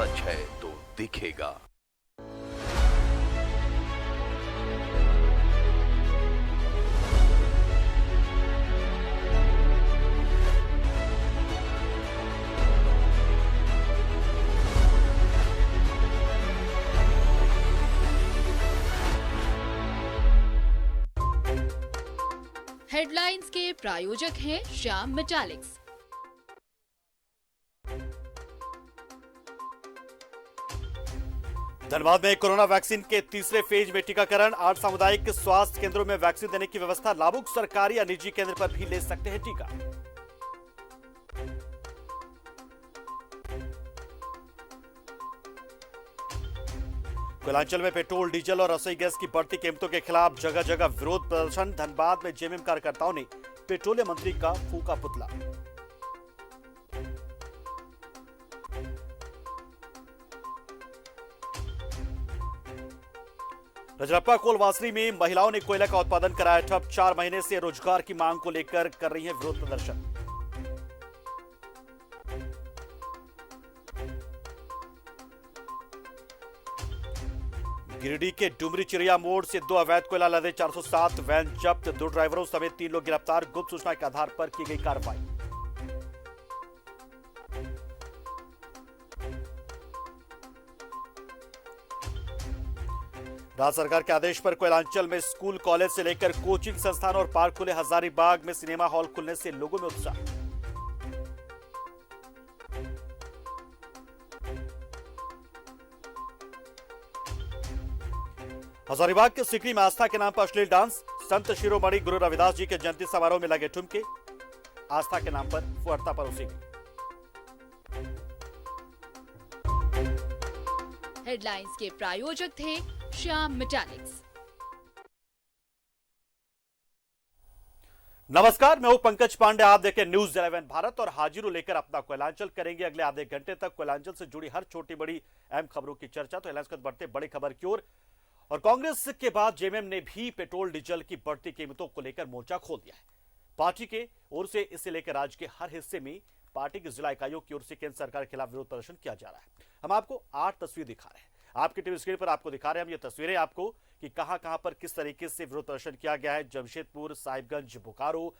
सच है तो दिखेगा। हेडलाइंस के प्रायोजक हैं श्याम मेटालिक्स। धनबाद में कोरोना वैक्सीन के तीसरे फेज में टीकाकरण। 8 सामुदायिक स्वास्थ्य केंद्रों में वैक्सीन देने की व्यवस्था। लाभुक सरकारी या निजी केंद्र पर भी ले सकते हैं टीका। कोयलांचल में पेट्रोल, डीजल और रसोई गैस की बढ़ती कीमतों के खिलाफ जगह जगह विरोध प्रदर्शन। धनबाद में जेएमएम कार्यकर्ताओं ने पेट्रोलियम मंत्री का फूका पुतला। रजरप्पा कोलवासरी में महिलाओं ने कोयला का उत्पादन कराया ठप। 4 महीने से रोजगार की मांग को लेकर कर रही है विरोध प्रदर्शन। गिरिडीह के डुमरी चिड़िया मोड़ से 2 अवैध कोयला लदे 407 वैन जब्त। 2 ड्राइवरों समेत 3 लोग गिरफ्तार। गुप्त सूचना के आधार पर की गई कार्रवाई। राज्य सरकार के आदेश पर कोयलांचल में स्कूल, कॉलेज से लेकर कोचिंग संस्थान और पार्क खुले। हजारीबाग में सिनेमा हॉल खुलने से लोगों में उत्साह। हजारीबाग के सिकरी में आस्था के नाम पर अश्लील डांस। संत शिरोमणि गुरु रविदास जी के जयंती समारोह में लगे ठुमके। आस्था के नाम पर फुहरता परोसी गई। हेडलाइंस के प्रायोजक थे श्याम मेटालिक्स। नमस्कार, मैं हूं पंकज पांडे। आप देखें न्यूज 11 भारत और हाजिर लेकर अपना कोयलांचल करेंगे अगले आधे घंटे तक कोयलांचल से जुड़ी हर छोटी बड़ी अहम खबरों की चर्चा। तो हेडलाइंस बढ़ते बड़ी खबर की ओर। और कांग्रेस के बाद जेएमएम ने भी पेट्रोल डीजल की बढ़ती कीमतों को लेकर मोर्चा खोल दिया है। पार्टी के ओर से इसे लेकर राज्य के हर हिस्से में पार्टी की जिला इकाइयों की ओर से केंद्र सरकार के खिलाफ विरोध प्रदर्शन किया जा रहा है। हम आपको 8 तस्वीर दिखा रहे हैं। आपकी टीवी स्क्रीन पर आपको दिखा रहे हैं हम ये तस्वीरें आपको कि कहां पर किस तरीके से विरोध प्रदर्शन किया गया है। जमशेदपुर, साहिबगंज, बोकारो,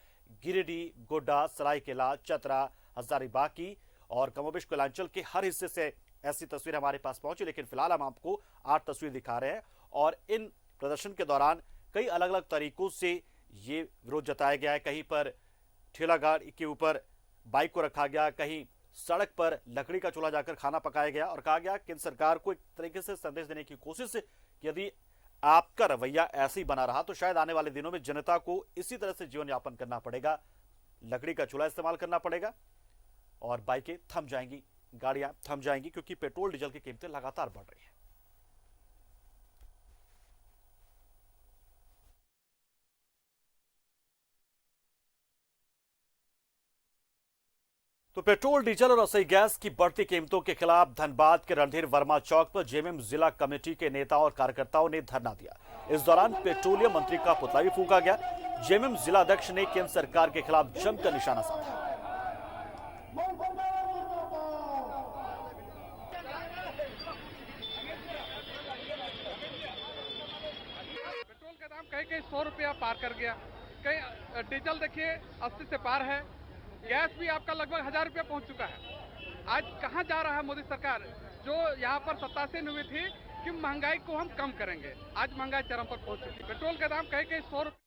गिरिडीह, गोड्डा, सरायकेला, चतरा, हजारीबाग की और कमोबेश कोयलांचल के हर हिस्से से ऐसी तस्वीर हमारे पास पहुंची। लेकिन फिलहाल हम आपको 8 तस्वीर दिखा रहे हैं और इन प्रदर्शन के दौरान कई अलग अलग तरीकों से ये विरोध जताया गया है। कहीं पर ठेला गाड़ी के ऊपर बाइक को रखा गया, कहीं सड़क पर लकड़ी का चूल्हा जाकर खाना पकाया गया और कहा गया केंद्र सरकार को एक तरीके से संदेश देने की कोशिश कि यदि आपका रवैया ऐसे ही बना रहा तो शायद आने वाले दिनों में जनता को इसी तरह से जीवन यापन करना पड़ेगा। लकड़ी का चूल्हा इस्तेमाल करना पड़ेगा और बाइकें थम जाएंगी, गाड़ियां थम जाएंगी, क्योंकि पेट्रोल डीजल की कीमतें लगातार बढ़ रही हैं। तो पेट्रोल, डीजल और रसोई गैस की बढ़ती कीमतों के खिलाफ धनबाद के रणधीर वर्मा चौक पर जेएमएम जिला कमेटी के नेताओं और कार्यकर्ताओं ने धरना दिया। इस दौरान पेट्रोलियम मंत्री का पुतला भी फूंका गया। जेएमएम जिला अध्यक्ष ने केंद्र सरकार के खिलाफ जमकर निशाना साधा। पेट्रोल का दाम कहीं 100 रुपया पार कर गया, कहीं डीजल देखिए 80 से पार है, गैस भी आपका लगभग 1000 रुपया पहुंच चुका है। आज कहां जा रहा है मोदी सरकार, जो यहां पर सत्ता से हुई थी कि महंगाई को हम कम करेंगे, आज महंगाई चरम पर पहुंच चुकी है। पेट्रोल का दाम कहीं 100 रुपया।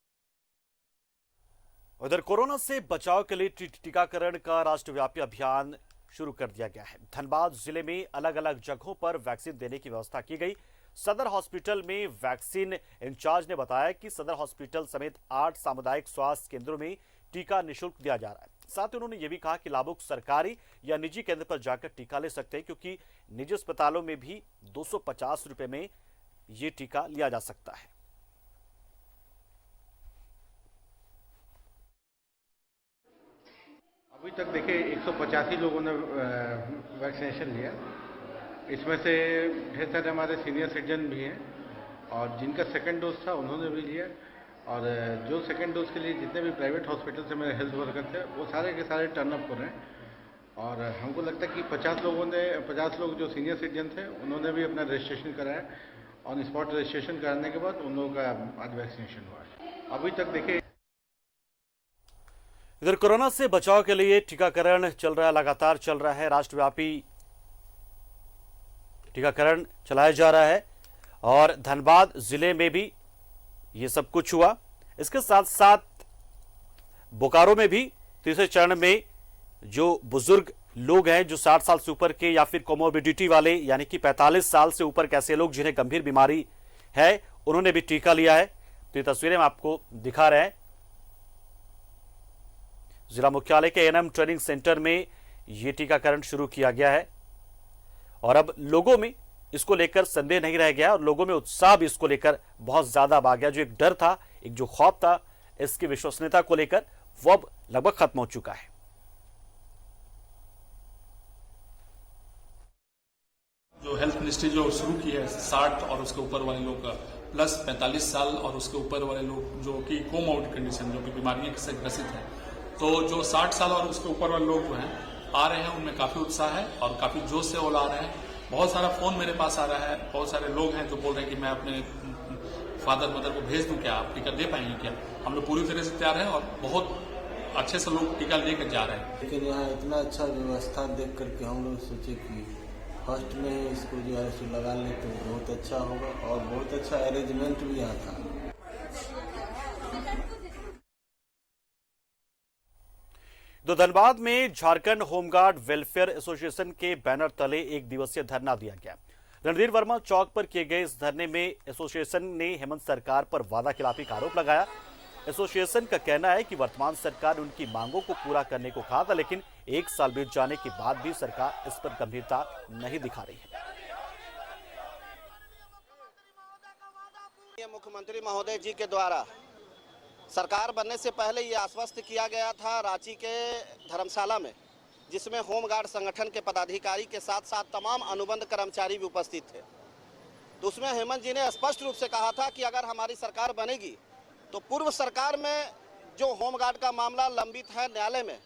उधर कोरोना से बचाव के लिए टीकाकरण का राष्ट्रव्यापी अभियान शुरू कर दिया गया है। धनबाद जिले में अलग अलग जगहों पर वैक्सीन देने की व्यवस्था की गई। सदर हॉस्पिटल में वैक्सीन इंचार्ज ने बताया कि सदर हॉस्पिटल समेत 8 सामुदायिक स्वास्थ्य केंद्रों में टीका निःशुल्क दिया जा रहा है। साथ ही उन्होंने यह भी कहा कि लाभुक सरकारी या निजी केंद्र पर जाकर टीका ले सकते हैं, क्योंकि निजी अस्पतालों में भी 250 रुपए में यह टीका लिया जा सकता है। अभी तक देखिए 185 लोगों ने वैक्सीनेशन लिया। इसमें से ढेर सारे हमारे सीनियर सिटीजन भी हैं और जिनका सेकंड डोज था उन्होंने भी लिया। और जो सेकंड डोज के लिए जितने भी प्राइवेट हॉस्पिटल से मेरे हेल्थ वर्कर थे वो सारे के सारे टर्न अप कर रहे हैं। और हमको लगता है कि 50 लोग जो सीनियर सिटीजन थे उन्होंने भी अपना रजिस्ट्रेशन कराया। ऑन स्पॉट रजिस्ट्रेशन कराने के बाद उन लोगों का आज वैक्सीनेशन हुआ है। अभी तक देखिए, इधर कोरोना से बचाव के लिए टीकाकरण चल रहा है, लगातार चल रहा है। राष्ट्रव्यापी टीकाकरण चलाया जा रहा है और धनबाद जिले में भी ये सब कुछ हुआ। इसके साथ साथ बोकारो में भी तीसरे चरण में जो बुजुर्ग लोग हैं, जो 60 साल से ऊपर के या फिर कोमोर्बिडिटी वाले यानी कि 45 साल से ऊपर के ऐसे लोग जिन्हें गंभीर बीमारी है, उन्होंने भी टीका लिया है। तो ये तस्वीरें हम आपको दिखा रहे हैं। जिला मुख्यालय के एएनएम ट्रेनिंग सेंटर में यह टीकाकरण शुरू किया गया है और अब लोगों में इसको लेकर संदेह नहीं रह गया और लोगों में उत्साह भी इसको लेकर बहुत ज्यादा आ गया। जो एक डर था, एक जो खौफ था इसकी विश्वसनीयता को लेकर, वो अब लगभग खत्म हो चुका है। जो हेल्थ मिनिस्ट्री जो शुरू की है 60 और उसके ऊपर वाले लोग का प्लस 45 साल और उसके ऊपर वाले लोग जो कि कोमोर्बिड कंडीशन, जो कि बीमारियों से ग्रसित हैं, तो जो 60 साल और उसके ऊपर वाले लोग जो हैं आ रहे हैं, उनमें काफी उत्साह है और काफी जोश से वो ला रहे हैं। बहुत सारा फोन मेरे पास आ रहा है, बहुत सारे लोग हैं जो बोल रहे हैं कि मैं अपने फादर मदर को भेज दूं क्या, आप टीका दे पाएंगे क्या। हम लोग पूरी तरह से तैयार हैं और बहुत अच्छे से लोग टीका लेकर जा रहे हैं। लेकिन यहाँ इतना अच्छा व्यवस्था देख करके हम लोग सोचे कि फर्स्ट में ही इसको जो है सो लगा ले तो बहुत अच्छा होगा और बहुत अच्छा अरेंजमेंट भी यहाँ था। तो धनबाद में झारखंड होमगार्ड वेलफेयर एसोसिएशन के बैनर तले एक दिवसीय धरना दिया गया। रणधीर वर्मा चौक पर किए गए इस धरने में एसोसिएशन ने हेमंत सरकार पर वादा खिलाफी का आरोप लगाया। एसोसिएशन का कहना है कि वर्तमान सरकार उनकी मांगों को पूरा करने को कहा था, लेकिन 1 साल बीत जाने के बाद भी सरकार इस पर गंभीरता नहीं दिखा रही है। मुख्यमंत्री महोदय जी के द्वारा सरकार बनने से पहले ये आश्वस्त किया गया था रांची के धर्मशाला में, जिसमें होमगार्ड संगठन के पदाधिकारी के साथ साथ तमाम अनुबंध कर्मचारी भी उपस्थित थे। तो उसमें हेमंत जी ने स्पष्ट रूप से कहा था कि अगर हमारी सरकार बनेगी तो पूर्व सरकार में जो होमगार्ड का मामला लंबित है न्यायालय में,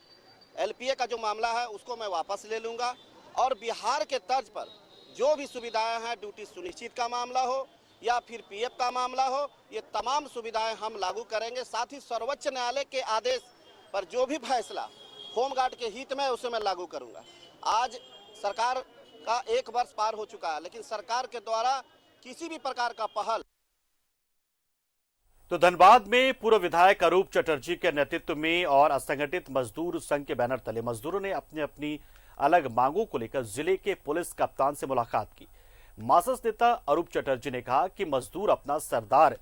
एलपीए का जो मामला है उसको मैं वापस ले लूँगा और बिहार के तर्ज पर जो भी सुविधाएँ हैं, ड्यूटी सुनिश्चित का मामला हो या फिर पीएफ का मामला हो, ये तमाम सुविधाएं हम लागू करेंगे। साथ ही सर्वोच्च न्यायालय के आदेश पर जो भी फैसला होमगार्ड के हित में उसे मैं लागू करूंगा। आज सरकार का 1 वर्ष पार हो चुका है, लेकिन सरकार के द्वारा किसी भी प्रकार का पहल। तो धनबाद में पूर्व विधायक अरूप चटर्जी के नेतृत्व में और असंगठित मजदूर संघ के बैनर तले मजदूरों ने अपनी अपनी अलग मांगों को लेकर जिले के पुलिस कप्तान से मुलाकात की। मार्क्सिस्ट नेता अरूप चटर्जी ने कहा कि मजदूर अपना सरदार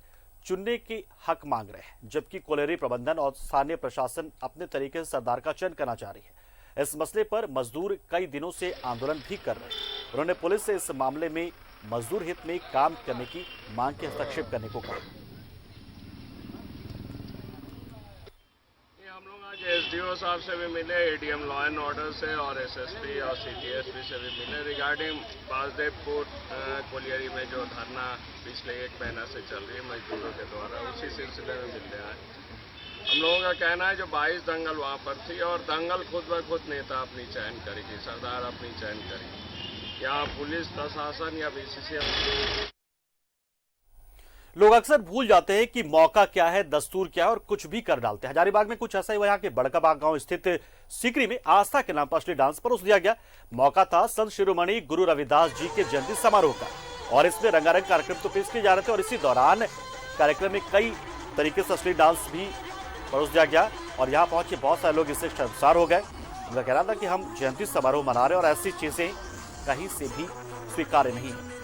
चुनने के हक मांग रहे हैं, जबकि कोलेरी प्रबंधन और स्थानीय प्रशासन अपने तरीके से सरदार का चयन करना चाह रही है। इस मसले पर मजदूर कई दिनों से आंदोलन भी कर रहे हैं। उन्होंने पुलिस से इस मामले में मजदूर हित में काम करने की मांग के हस्तक्षेप करने को कहा। हम लोग आज एसडीओ साहब से भी मिले, एडीएम लॉ एंड ऑर्डर से और एसएसपी और सीटीएसपी से भी मिले रिगार्डिंग बासदेवपुर कोलियरी में जो धरना पिछले 1 महीना से चल रही है मजदूरों के द्वारा, उसी सिलसिले में मिलने आए। हम लोगों का कहना है जो 22 दंगल वहाँ पर थी और दंगल खुद ब खुद नेता अपनी चयन करेगी, सरदार अपनी चयन करेगी। यहाँ पुलिस प्रशासन या बीसीसीआई। लोग अक्सर भूल जाते हैं कि मौका क्या है, दस्तूर क्या है और कुछ भी कर डालते हैं। हजारीबाग में कुछ ऐसा ही हुआ। यहाँ के बड़काबाग गांव स्थित सीकरी में आस्था के नाम पर असली डांस परोस दिया गया। मौका था संत शिरोमणि गुरु रविदास जी के जयंती समारोह का और इसमें रंगारंग कार्यक्रम तो पेश किए जा रहे थे और इसी दौरान कार्यक्रम में कई तरीके से असली डांस भी परोस दिया गया और यहाँ पहुंचे बहुत सारे लोग इससे शर्मसार हो गए। उनका कहना था कि हम जयंती समारोह मना रहे हैं और ऐसी चीजें कहीं से भी स्वीकार्य नहीं है।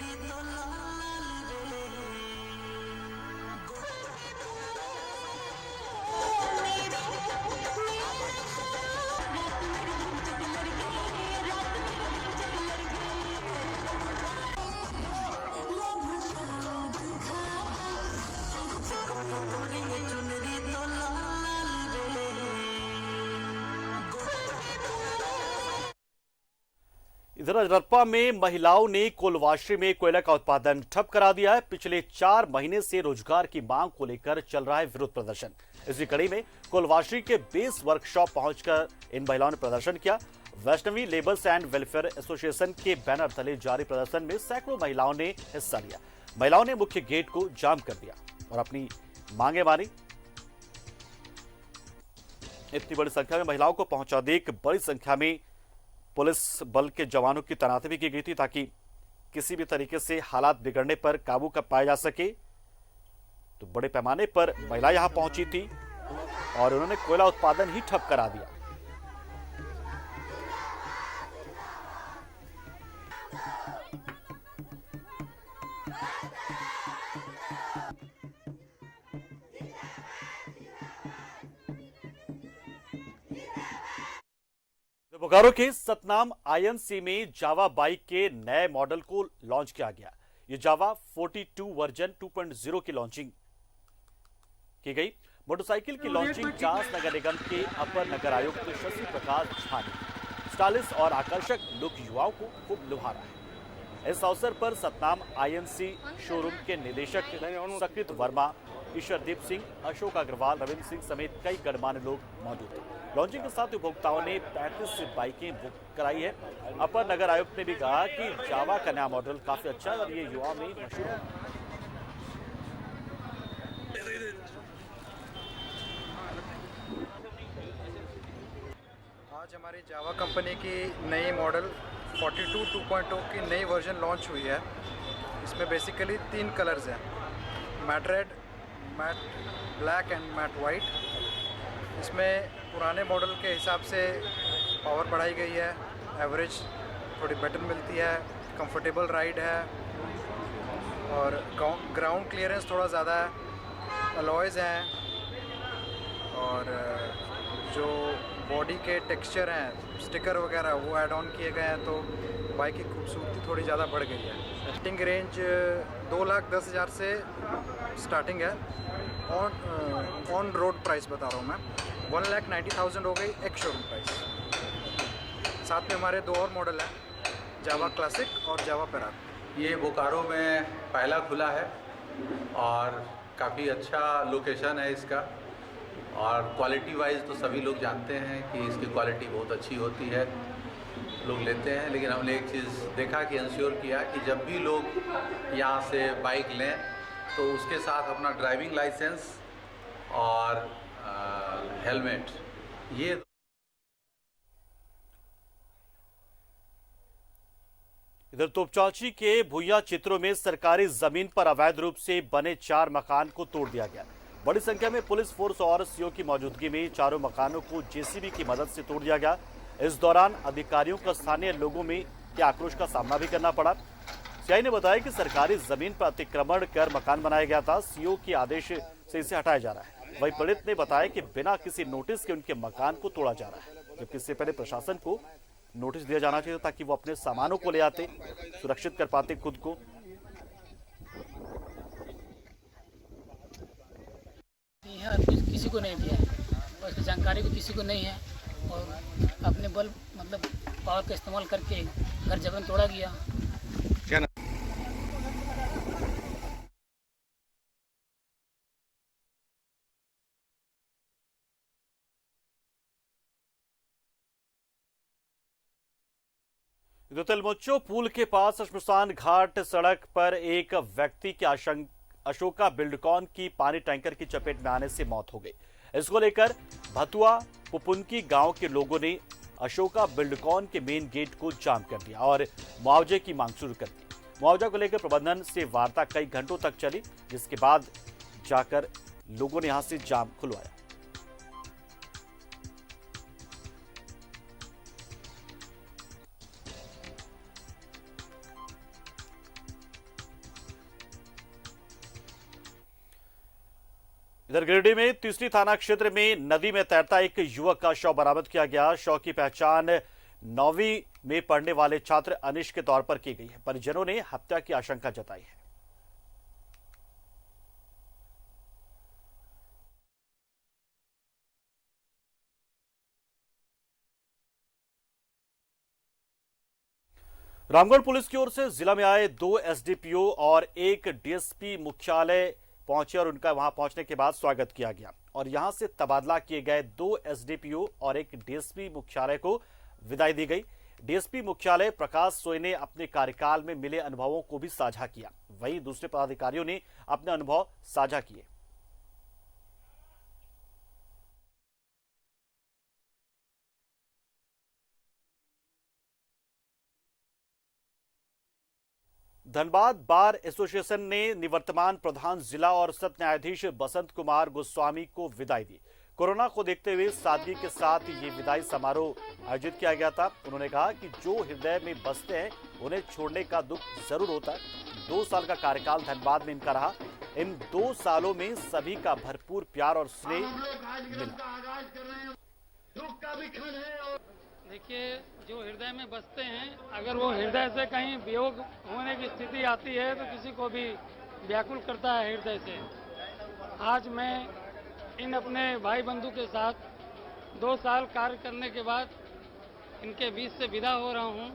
इधर रजरप्पा में महिलाओं ने कोलवाश्री में कोयला का उत्पादन ठप करा दिया है। पिछले 4 महीने से रोजगार की मांग को लेकर चल रहा है विरोध प्रदर्शन। इसी कड़ी में कोलवाश्री के बेस वर्कशॉप पहुंचकर इन महिलाओं ने प्रदर्शन किया। Vaishnavi labours and welfare association के बैनर तले जारी प्रदर्शन में सैकड़ों महिलाओं ने हिस्सा लिया। महिलाओं ने मुख्य गेट को जाम कर दिया और अपनी मांगे मानी। इतनी बड़ी संख्या में महिलाओं को पहुंचा देख बड़ी संख्या में पुलिस बल के जवानों की तैनाती भी की गई थी ताकि किसी भी तरीके से हालात बिगड़ने पर काबू कर पाया जा सके। तो बड़े पैमाने पर महिलाएं यहां पहुंची थी और उन्होंने कोयला उत्पादन ही ठप करा दिया। बोकारो के सतनाम आईएनसी में जावा बाइक के नए मॉडल को लॉन्च किया गया। ये जावा 42 वर्जन 2.0 की लॉन्चिंग की गई। मोटरसाइकिल की लॉन्चिंग चास नगर निगम के अपर नगर आयुक्त शशि प्रकाश झा ने स्टाइलिश और आकर्षक लुक युवाओं को खूब लुभा रहा है। इस अवसर पर सतनाम आईएनसी शोरूम के निदेशक सकृत वर्मा, ईश्वरदीप सिंह, अशोक अग्रवाल, रविंद्र सिंह समेत कई गणमान्य लोग मौजूद थे। लॉन्चिंग के साथ उपभोक्ताओं ने 35 बाइकें बुक कराई है। अपर नगर आयुक्त ने भी कहा कि जावा का नया मॉडल काफी अच्छा है और ये युवाओं में मशहूर है। आज हमारी जावा कंपनी की नई मॉडल 42 2.0 की नई वर्जन लॉन्च हुई है। इसमें बेसिकली 3 कलर्स हैं, matte red, matte black and matte white. इसमें पुराने मॉडल के हिसाब से पावर बढ़ाई गई है, एवरेज थोड़ी बेटर मिलती है, कंफर्टेबल राइड है और ग्राउंड क्लियरेंस थोड़ा ज़्यादा है, अलॉयज़ हैं और जो बॉडी के टेक्सचर हैं, स्टिकर वगैरह वो ऐड ऑन किए गए हैं, तो बाइक की खूबसूरती थोड़ी ज़्यादा बढ़ गई है। स्टार्टिंग रेंज 2,10,000 से स्टार्टिंग है। ऑन रोड प्राइस बता रहा हूँ मैं, 1,90,000 हो गई एक शोरूम प्राइस। साथ में हमारे 2 और मॉडल हैं, जावा क्लासिक और जावा पेराक। ये बोकारो में पहला खुला है और काफ़ी अच्छा लोकेशन है इसका और क्वालिटी वाइज तो सभी लोग जानते हैं कि इसकी क्वालिटी बहुत अच्छी होती है, लोग लेते हैं। लेकिन हमने एक चीज़ देखा कि इंश्योर किया कि जब भी लोग यहाँ से बाइक लें तो उसके साथ अपना ड्राइविंग लाइसेंस और हेलमेट ये। इधर तोपचांची के भुइया चित्रों में सरकारी जमीन पर अवैध रूप से बने 4 मकान को तोड़ दिया गया। बड़ी संख्या में पुलिस फोर्स और सीओ की मौजूदगी में चारों मकानों को जेसीबी की मदद से तोड़ दिया गया। इस दौरान अधिकारियों को स्थानीय लोगों में के आक्रोश का सामना भी करना पड़ा। सीआई ने बताया कि सरकारी जमीन पर अतिक्रमण कर मकान बनाया गया था, सीओ के आदेश से इसे हटाया जा रहा है। वहीं पीड़ित ने बताया कि बिना किसी नोटिस के उनके मकान को तोड़ा जा रहा है, जबकि इससे पहले प्रशासन को नोटिस दिया जाना चाहिए ताकि वो अपने सामानों को ले आते, सुरक्षित कर पाते खुद को। किसी को नहीं दिया और इसकी जानकारी भी किसी को नहीं है और अपने बल मतलब पावर का इस्तेमाल करके घर जबरन तोड़ा गया। क्या ना? तिलमोच्चो पुल के पास श्मशान घाट सड़क पर एक व्यक्ति की अशोका बिल्डकॉन की पानी टैंकर की चपेट में आने से मौत हो गई। इसको लेकर भतुआ पुपुनकी गांव के लोगों ने अशोका बिल्डकॉन के मेन गेट को जाम कर दिया और मुआवजे की मांग शुरू कर दी। मुआवजा को लेकर प्रबंधन से वार्ता कई घंटों तक चली, जिसके बाद जाकर लोगों ने यहां से जाम खुलवाया। इधर गिरिडीह में तीसरी थाना क्षेत्र में नदी में तैरता एक युवक का शव बरामद किया गया। शव की पहचान 9वीं में पढ़ने वाले छात्र अनिश के तौर पर की गई है। परिजनों ने हत्या की आशंका जताई है। रामगढ़ पुलिस की ओर से जिला में आए 2 एसडीपीओ और एक डीएसपी मुख्यालय पहुंचे और उनका वहां पहुंचने के बाद स्वागत किया गया और यहां से तबादला किए गए 2 एसडीपीओ और एक डीएसपी मुख्यालय को विदाई दी गई। डीएसपी मुख्यालय प्रकाश सोय ने अपने कार्यकाल में मिले अनुभवों को भी साझा किया। वहीं दूसरे पदाधिकारियों ने अपने अनुभव साझा किए। धनबाद बार एसोसिएशन ने निवर्तमान प्रधान जिला और सत्र न्यायाधीश बसंत कुमार गोस्वामी को विदाई दी। कोरोना को देखते हुए सादगी के साथ ये विदाई समारोह आयोजित किया गया था। उन्होंने कहा कि जो हृदय में बसते हैं उन्हें छोड़ने का दुख जरूर होता है। 2 साल का कार्यकाल धनबाद में इनका रहा। इन 2 सालों में सभी का भरपूर प्यार और स्नेह मिला। देखिए, जो हृदय में बसते हैं, अगर वो हृदय से कहीं वियोग होने की स्थिति आती है तो किसी को भी व्याकुल करता है हृदय से। आज मैं इन अपने भाई बंधु के साथ 2 साल कार्य करने के बाद इनके बीच से विदा हो रहा हूँ,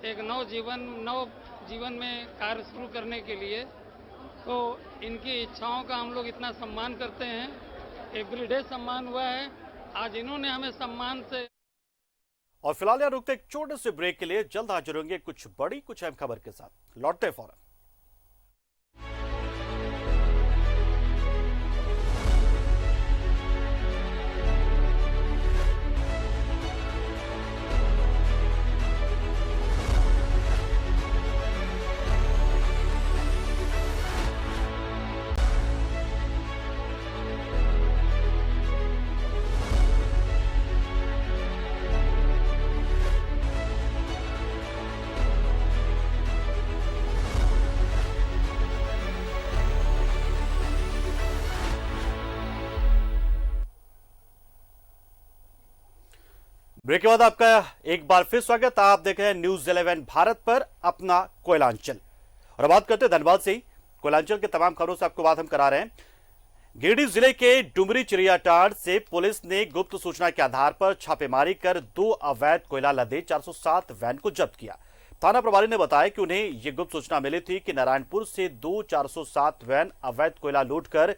एक नव जीवन में कार्य शुरू करने के लिए। तो इनकी इच्छाओं का हम लोग इतना सम्मान करते हैं। एवरीडे सम्मान हुआ है, आज इन्होंने हमें सम्मान से। और फिलहाल यहाँ रुकते एक छोटे से ब्रेक के लिए, जल्द हाजिर होंगे कुछ बड़ी कुछ अहम खबर के साथ। लौटते फौरन। ब्रेक के बाद आपका एक बार फिर स्वागत। आप देख रहे हैं न्यूज 11 भारत पर अपना कोयलांचल। और बात करते हैं धनबाद से ही। कोयलांचल के तमाम खबरों से आपको बात हम करा रहे हैं। गिरिडीह जिले के डुमरी चिड़ियाटांड से पुलिस ने गुप्त सूचना के आधार पर छापेमारी कर 2 अवैध कोयला लदे 407 वैन को जब्त किया। थाना प्रभारी ने बताया कि उन्हें यह गुप्त सूचना मिली थी कि नारायणपुर से 2 407 वैन अवैध कोयला लूट कर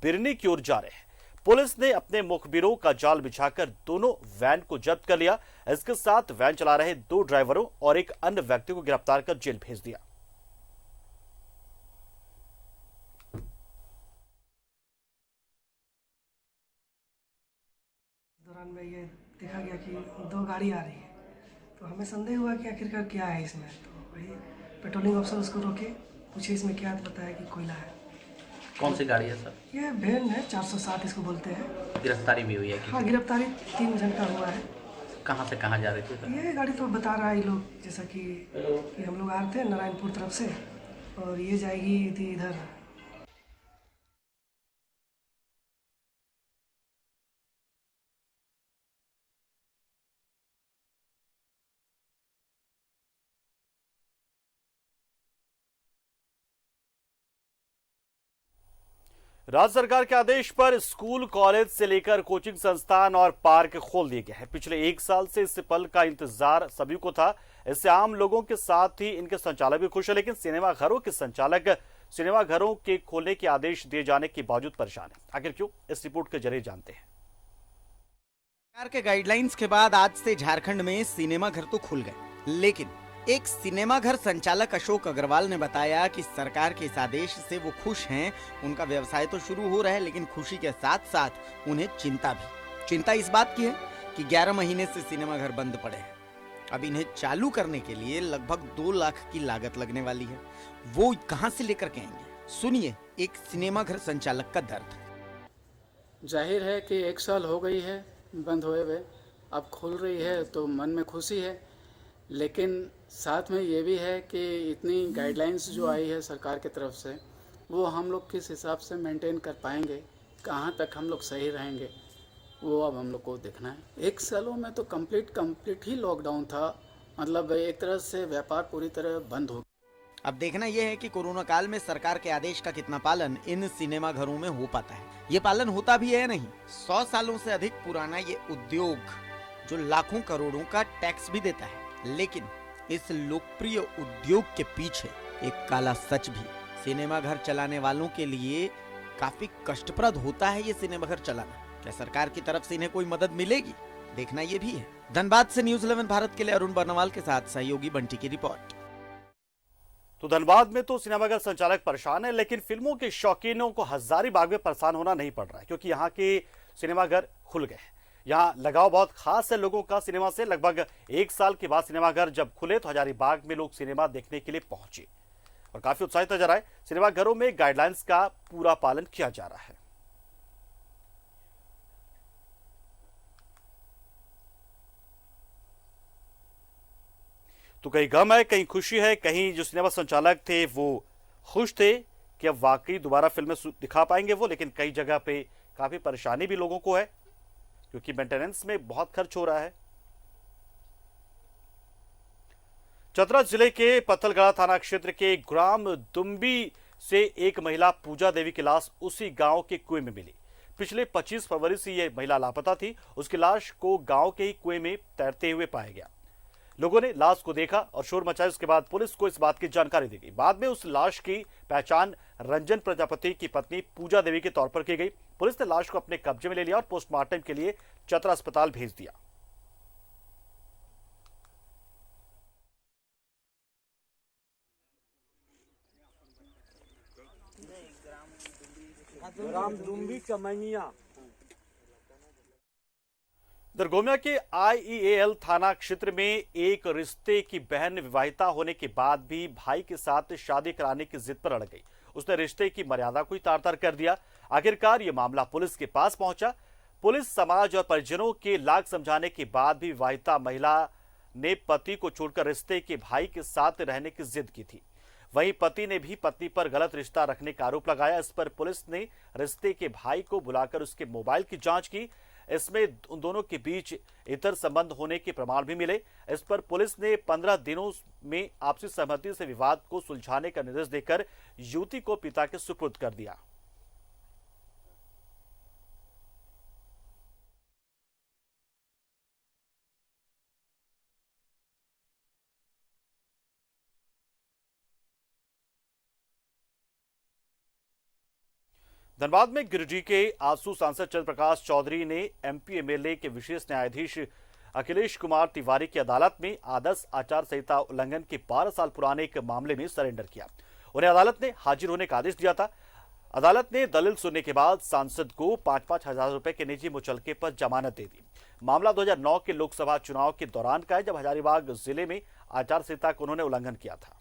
बिरनी की ओर जा रहे हैं। पुलिस ने अपने मुखबिरों का जाल बिछाकर दोनों वैन को जब्त कर लिया। इसके साथ वैन चला रहे 2 ड्राइवरों और एक अन्य व्यक्ति को गिरफ्तार कर जेल भेज दिया। दौरान में ये देखा गया कि 2 गाड़ी आ रही है, तो हमें संदेह हुआ कि आखिरकार क्या है इसमें। तो वही पेट्रोलिंग अफसर उसको रोके, पूछे इसमें क्या, बताया कि कोयला है। कौन सी गाड़ी है सर? ये वैन है, 407 इसको बोलते हैं। गिरफ्तारी भी हुई है? हाँ, गिरफ्तारी 3 जन का हुआ है। कहाँ से कहाँ जा रहे थे सर? ये गाड़ी तो बता रहा है ये लोग, जैसा कि हम लोग आ रहे थे नारायणपुर तरफ से और ये जाएगी इधर। राज्य सरकार के आदेश पर स्कूल, कॉलेज से लेकर कोचिंग संस्थान और पार्क खोल दिए गए हैं। पिछले 1 साल से इस पल का इंतजार सभी को था। इससे आम लोगों के साथ ही इनके संचालक भी खुश है, लेकिन सिनेमा घरों के संचालक सिनेमा घरों के खोलने के आदेश दिए जाने के बावजूद परेशान है। आखिर क्यों, इस रिपोर्ट के जरिए जानते हैं। सरकार के गाइडलाइंस के बाद आज से झारखंड में सिनेमा घर तो खुल गए, लेकिन एक सिनेमा घर संचालक अशोक अग्रवाल ने बताया कि सरकार के इस आदेश से वो खुश हैं। उनका व्यवसाय तो शुरू हो रहा है, लेकिन खुशी के साथ साथ उन्हें चिंता भी। चिंता इस बात की है कि 11 महीने से सिनेमा घर बंद पड़े हैं। अब इन्हें चालू करने के लिए लगभग 2 लाख की लागत लगने वाली है। वो कहां से लेकर के आएंगे, सुनिए एक सिनेमा घर संचालक का दर्द। जाहिर है कि 1 साल हो गई है बंद हुए हुए, अब खुल रही है तो मन में खुशी है, लेकिन साथ में ये भी है कि इतनी गाइडलाइंस जो आई है सरकार की तरफ से, वो हम लोग किस हिसाब से मेंटेन कर पाएंगे, कहाँ तक हम लोग सही रहेंगे, वो अब हम लोग को देखना है। 1 सालों में तो कंप्लीट ही लॉकडाउन था, मतलब एक तरह से व्यापार पूरी तरह बंद हो गया। अब देखना यह है कि कोरोना काल में सरकार के आदेश का कितना पालन इन सिनेमा घरों में हो पाता है। ये पालन होता भी है नहीं। 100 सालों से अधिक पुराना ये उद्योग जो लाखों करोड़ों का टैक्स भी देता है, लेकिन इस लोकप्रिय उद्योग के पीछे एक काला सच भी। सिनेमा घर चलाने वालों के लिए काफी कष्टप्रद होता है ये सिनेमा घर चलाना। क्या सरकार की तरफ से इन्हें कोई मदद मिलेगी, देखना ये भी है। धनबाद से न्यूज 11 भारत के लिए अरुण बर्नवाल के साथ सहयोगी बंटी की रिपोर्ट। तो धनबाद में तो सिनेमाघर संचालक परेशान है, लेकिन फिल्मों के शौकीनों को हजारीबाग में परेशान होना नहीं पड़ रहा है, क्योंकि यहाँ के सिनेमाघर खुल गए। यहाँ लगाव बहुत खास है लोगों का सिनेमा से। लगभग 1 साल के बाद सिनेमाघर जब खुले तो हजारीबाग में लोग सिनेमा देखने के लिए पहुंचे और काफी उत्साहित नजर आए। सिनेमाघरों में गाइडलाइंस का पूरा पालन किया जा रहा है। तो कहीं गम है, कहीं खुशी है, कहीं जो सिनेमा संचालक थे वो खुश थे कि अब वाकई दोबारा फिल्में दिखा पाएंगे वो, लेकिन कई जगह पे काफी परेशानी भी लोगों को है, क्योंकि मेंटेनेंस में बहुत खर्च हो रहा है। चतरा जिले के पत्थलगढ़ा थाना क्षेत्र के ग्राम दुम्बी से एक महिला पूजा देवी की लाश उसी गांव के कुएं में मिली। पिछले 25 फरवरी से यह महिला लापता थी। उसकी लाश को गांव के ही कुएं में तैरते हुए पाया गया। लोगों ने लाश को देखा और शोर मचाया। उसके बाद पुलिस को इस बात की जानकारी दी गई। बाद में उस लाश की पहचान रंजन प्रजापति की पत्नी पूजा देवी के तौर पर की गई। पुलिस ने लाश को अपने कब्जे में ले लिया और पोस्टमार्टम के लिए चतरा अस्पताल भेज दिया। दरगोमिया के IEAL थाना क्षेत्र में एक रिश्ते की बहन विवाहिता होने के बाद भी भाई के साथ शादी कराने की जिद पर अड़ गई। उसने रिश्ते की मर्यादा को ही तार-तार कर दिया। आखिरकार यह मामला पुलिस के पास पहुंचा। पुलिस, समाज और परिजनों के लाख समझाने के बाद भी विवाहिता महिला ने पति को छोड़कर रिश्ते के भाई के साथ रहने की जिद की थी। वहीं पति ने भी पत्नी पर गलत रिश्ता रखने का आरोप लगाया। इस पर पुलिस ने रिश्ते के भाई को बुलाकर उसके मोबाइल की जांच की। इसमें उन दोनों के बीच इतर संबंध होने के प्रमाण भी मिले। इस पर पुलिस ने 15 दिनों में आपसी सहमति से विवाद को सुलझाने का निर्देश देकर युवती को पिता के सुपुर्द कर दिया। धनबाद में गिरिडीह के आसू सांसद चंद्र प्रकाश चौधरी ने MP MLA के विशेष न्यायाधीश अखिलेश कुमार तिवारी की अदालत में आदर्श आचार संहिता उल्लंघन के 12 साल पुराने एक मामले में सरेंडर किया। उन्हें अदालत ने हाजिर होने का आदेश दिया था। अदालत ने दलील सुनने के बाद सांसद को 5-5 हजार रुपए के निजी मुचलके पर जमानत दे दी। मामला 2009 के लोकसभा चुनाव के दौरान का है, जब हजारीबाग जिले में आचार संहिता का उन्होंने उल्लंघन किया था।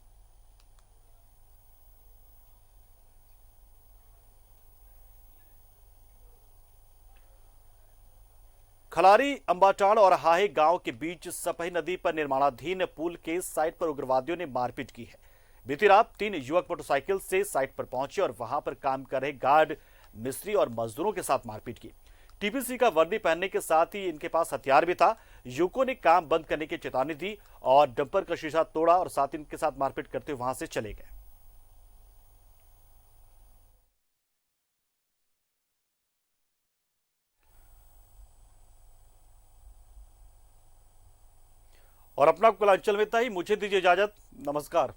खलारी, अंबाटाड़ और हाहे गांव के बीच सपही नदी पर निर्माणाधीन पुल के साइट पर उग्रवादियों ने मारपीट की है। बीती रात 3 युवक मोटरसाइकिल से साइट पर पहुंचे और वहां पर काम कर रहे गार्ड, मिस्त्री और मजदूरों के साथ मारपीट की। TPC का वर्दी पहनने के साथ ही इनके पास हथियार भी था। युवकों ने काम बंद करने की चेतावनी दी और डंपर का शीशा तोड़ा और साथ इनके साथ मारपीट करते हुए वहां से चले गए। और अपना कुलांचल में था ही। मुझे दीजिए इजाजत। नमस्कार।